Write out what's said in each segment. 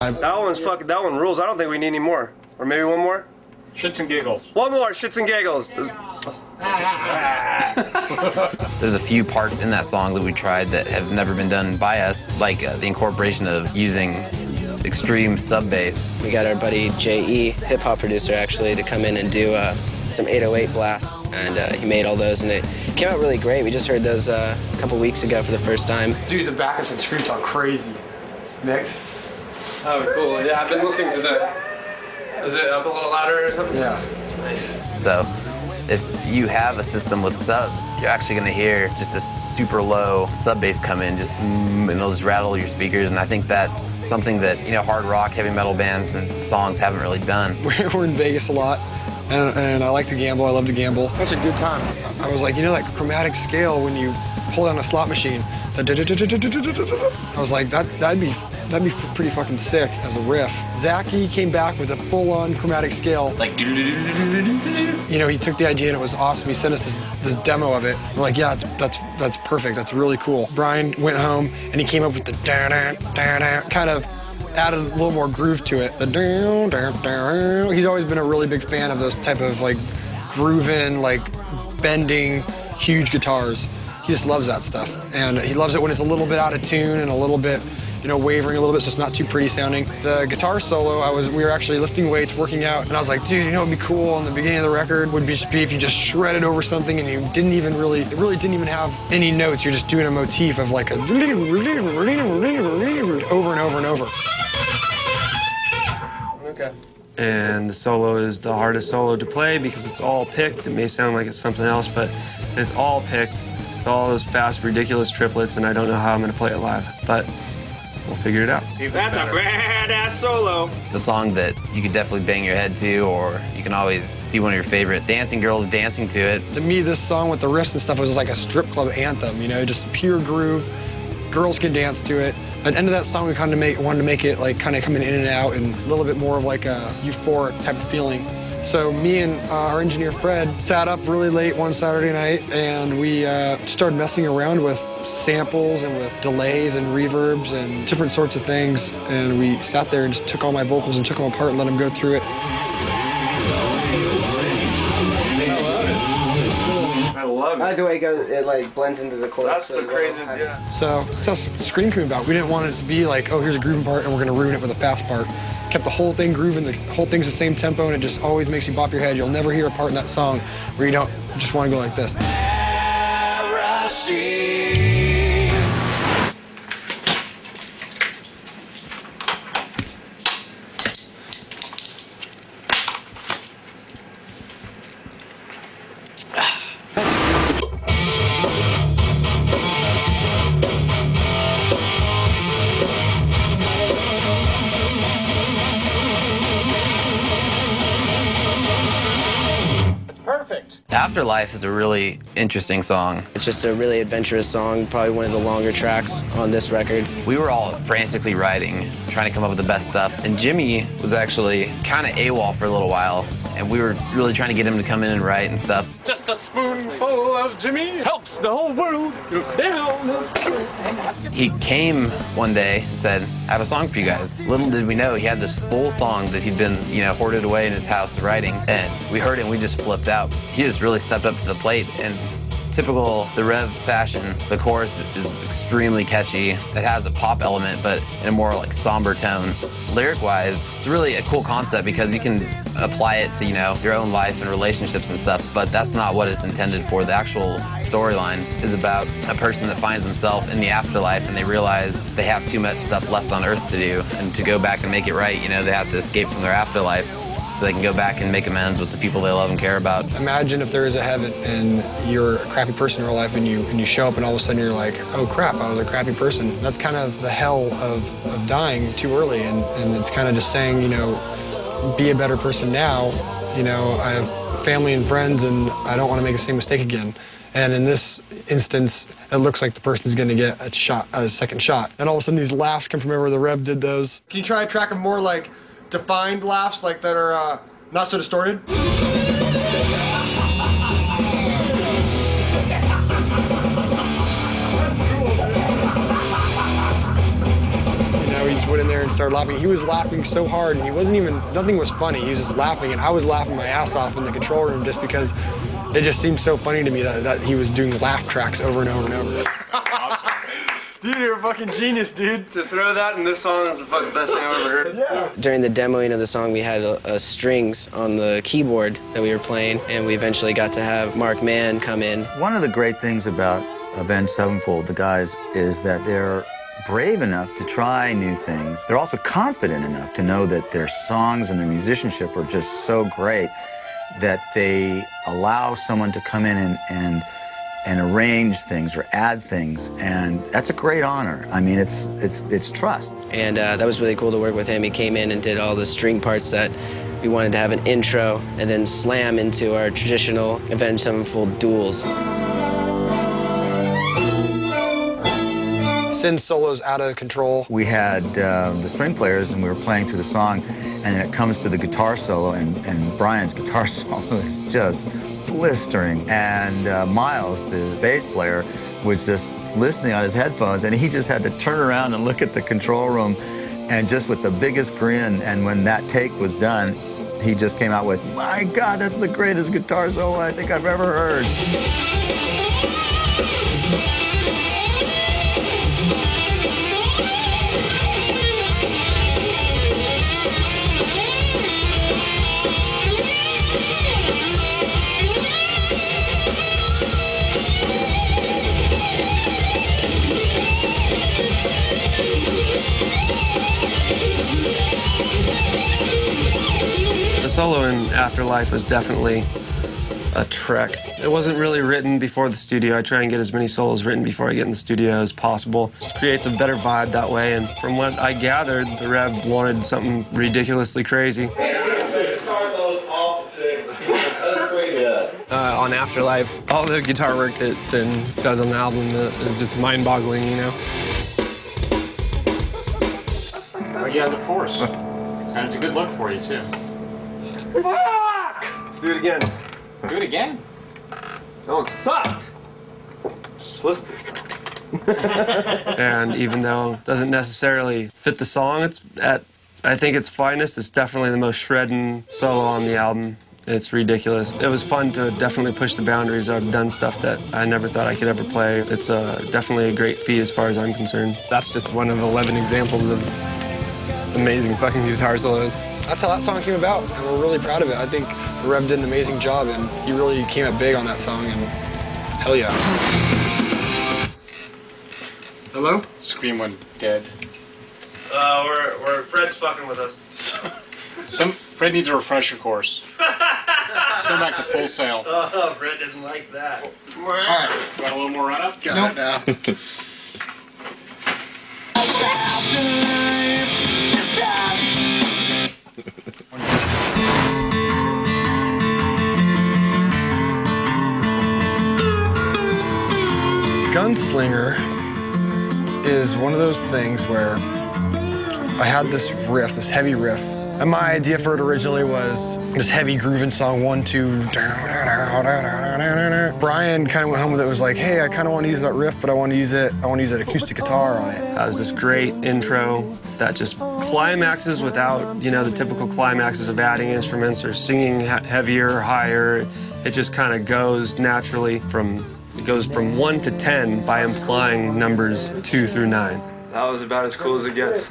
That one rules. I don't think we need any more. Or maybe one more? Shits and giggles. One more, shits and giggles. There's a few parts in that song that we tried that have never been done by us, like the incorporation of using extreme sub bass. We got our buddy J.E., hip-hop producer actually, to come in and do some 808 blasts, and he made all those, and it came out really great. We just heard those a couple weeks ago for the first time. Dude, the backups and screams are crazy. Mix. Oh, cool. Yeah, I've been listening to that. Is it up a little louder or something? Yeah. Nice. So if you have a system with subs, you're actually going to hear just a super low sub bass come in, and it'll just rattle your speakers. And I think that's something that, you know, hard rock, heavy metal bands and songs haven't really done. We're in Vegas a lot, and I like to gamble. I love to gamble. That's a good time. I was like, you know that chromatic scale when you pull down a slot machine? I was like, that'd be pretty fucking sick as a riff. Zachy came back with a full-on chromatic scale. Like, you know, he took the idea and it was awesome. He sent us this demo of it. We're like, yeah, that's perfect. That's really cool. Brian went home and he came up with the da-da, kind of added a little more groove to it. The da-da. He's always been a really big fan of those type of like grooving, like bending, huge guitars. He just loves that stuff. And he loves it when it's a little bit out of tune and a little bit, you know, wavering a little bit so it's not too pretty sounding. The guitar solo, we were actually lifting weights, working out, and I was like, dude, you know what would be cool in the beginning of the record would be if you just shredded over something and you didn't even really, it really didn't even have any notes. You're just doing a motif of like a over and over and over. Okay. And the solo is the hardest solo to play because it's all picked. It may sound like it's something else, but it's all picked. It's all those fast, ridiculous triplets, and I don't know how I'm gonna play it live, but we'll figure it out. That's a badass solo. it's a song that you could definitely bang your head to, or you can always see one of your favorite dancing girls dancing to it. To me, this song with the riffs and stuff was like a strip club anthem, you know, just pure groove. Girls can dance to it. At the end of that song, we kind of wanted to make it like kind of coming in and out and a little bit more of like a euphoric type of feeling. So me and our engineer Fred sat up really late one Saturday night and we started messing around with samples and with delays and reverbs and different sorts of things. And we sat there and just took all my vocals and took them apart and let them go through it. I love I like it. the way it like blends into the chorus. That's the craziest, yeah. So that's how Scream came about. We didn't want it to be like, oh, here's a grooving part and we're gonna ruin it with a fast part. Kept the whole thing grooving, the whole thing's the same tempo, and it just always makes you bop your head. You'll never hear a part in that song where you don't just want to go like this. Perfect. Afterlife is a really interesting song. It's just a really adventurous song, probably one of the longer tracks on this record. We were all frantically writing, trying to come up with the best stuff, and Jimmy was actually kind of AWOL for a little while, and we were really trying to get him to come in and write and stuff. Just a spoonful of Jimmy helps the whole world go down. He came one day and said, I have a song for you guys. Little did we know he had this full song that he'd been, you know, hoarded away in his house writing, and we heard it and we just flipped out. He just really stepped up to the plate, and typical the Rev fashion, the chorus is extremely catchy. It has a pop element, but in a more like somber tone. Lyric-wise, it's really a cool concept because you can apply it to, you know, your own life and relationships and stuff, but that's not what it's intended for. The actual storyline is about a person that finds themselves in the afterlife and they realize they have too much stuff left on Earth to do, and to go back and make it right, you know, they have to escape from their afterlife so they can go back and make amends with the people they love and care about. Imagine if there is a heaven and you're a crappy person in real life and you show up and all of a sudden you're like, oh crap, I was a crappy person. That's kind of the hell of dying too early, and it's kind of just saying, you know, be a better person now. You know, I have family and friends and I don't want to make the same mistake again. And in this instance, it looks like the person's gonna get a second shot. And all of a sudden these laughs come from everywhere. The Rev did those. Can you try to track of more like defined laughs, like that are not so distorted? You know, he just went in there and started laughing. He was laughing so hard, and he wasn't even, nothing was funny. He was just laughing, and I was laughing my ass off in the control room just because it just seemed so funny to me that he was doing laugh tracks over and over and over. Awesome. Dude, you're a fucking genius, dude. To throw that in this song is the fucking best thing I've ever heard. Yeah. During the demoing of the song, we had strings on the keyboard that we were playing, and we eventually got to have Mark Mann come in. One of the great things about Avenged Sevenfold, the guys, is that they're brave enough to try new things. They're also confident enough to know that their songs and their musicianship are just so great that they allow someone to come in and arrange things or add things, and that's a great honor. I mean, it's trust. And that was really cool to work with him. He came in and did all the string parts that we wanted to have an intro and then slam into our traditional Avenged Sevenfold duels. Sin's solo's out of control. We had the string players, and we were playing through the song, and then it comes to the guitar solo, and Brian's guitar solo is just blistering. And Miles, the bass player, was just listening on his headphones, and he just had to turn around and look at the control room, and just with the biggest grin. And when that take was done, he just came out with, "My God, that's the greatest guitar solo I think I've ever heard." The solo in Afterlife was definitely a trek. It wasn't really written before the studio. I try and get as many solos written before I get in the studio as possible. Just creates a better vibe that way, and from what I gathered, the Rev wanted something ridiculously crazy. On Afterlife, all the guitar work that Sin does on the album is just mind-boggling, you know? But he has the force, and it's a good look for you, too. Fuck! Let's do it again. Do it again? No, it sucked. Just listen to it. And even though it doesn't necessarily fit the song, I think its finest. It's definitely the most shredding solo on the album. It's ridiculous. It was fun to definitely push the boundaries. I've done stuff that I never thought I could ever play. It's definitely a great feat as far as I'm concerned. That's just one of 11 examples of amazing fucking guitar solos. That's how that song came about, and we're really proud of it. I think the Rev did an amazing job, and he really came up big on that song, and hell yeah. Hello? Scream went dead. Fred's fucking with us. Fred needs a refresher course. Let's go back to Full Sail. Oh, Fred didn't like that. All right. Got a little more run up? Got it now. Gunslinger is one of those things where I had this riff, this heavy riff, and my idea for it originally was this heavy grooving song, 1, 2. Brian kind of went home with it, was like, hey, I kind of want to use that riff, but I want to use that acoustic guitar on it. It has this great intro that just climaxes without, the typical climaxes of adding instruments or singing heavier or higher. It just kind of goes naturally it goes from 1 to 10 by implying numbers 2 through 9. That was about as cool as it gets.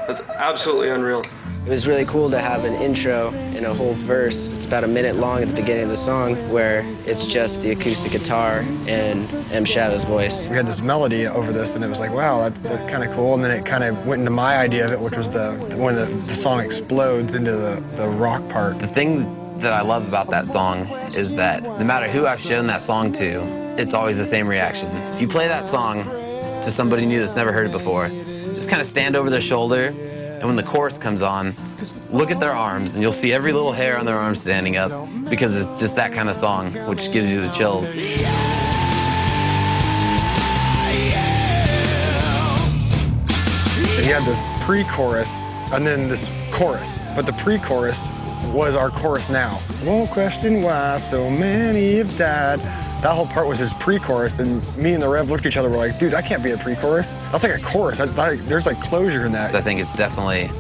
That's absolutely unreal. It was really cool to have an intro and a whole verse. It's about a minute long at the beginning of the song where it's just the acoustic guitar and M. Shadow's voice. We had this melody over this, and it was like, wow, that's kind of cool. And then it kind of went into my idea of it, which was when the song explodes into the rock part. The thing that I love about that song is that no matter who I've shown that song to, it's always the same reaction. If you play that song to somebody new that's never heard it before, just kind of stand over their shoulder, and when the chorus comes on, look at their arms, and you'll see every little hair on their arm standing up, because it's just that kind of song, which gives you the chills. He had this pre-chorus and then this chorus, but the pre-chorus was our chorus now. Won't question why so many have died. That whole part was his pre-chorus, and me and the Rev looked at each other, we're like, dude, that can't be a pre-chorus. That's like a chorus. There's like closure in that. I think it's definitely